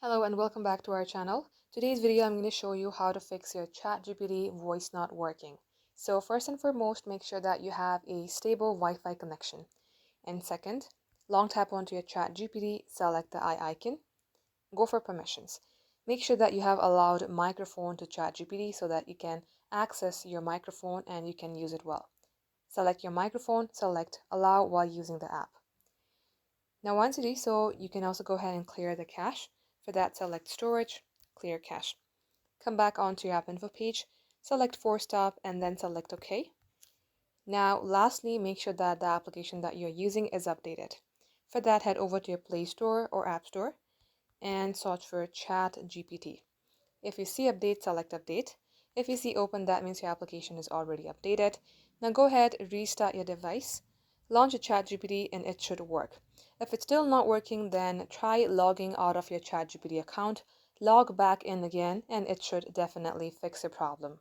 Hello and welcome back to our channel. Today's video I'm going to show you how to fix your ChatGPT voice not working. So first and foremost, make sure that you have a stable Wi-Fi connection. And second, long tap onto your ChatGPT, select the eye icon, go for permissions. Make sure that you have allowed microphone to ChatGPT so that you can access your microphone and you can use it well. Select your microphone, select allow while using the app. Now once you do so, you can also go ahead and clear the cache. For that, select storage, clear cache. Come back onto your app info page, select force stop and then select OK. Now lastly, make sure that the application that you're using is updated. For that, head over to your Play Store or App Store and search for ChatGPT. If you see update, select update. If you see open, that means your application is already updated. Now go ahead, restart your device, launch a ChatGPT and it should work. If it's still not working, then try logging out of your ChatGPT account, log back in again, and it should definitely fix your problem.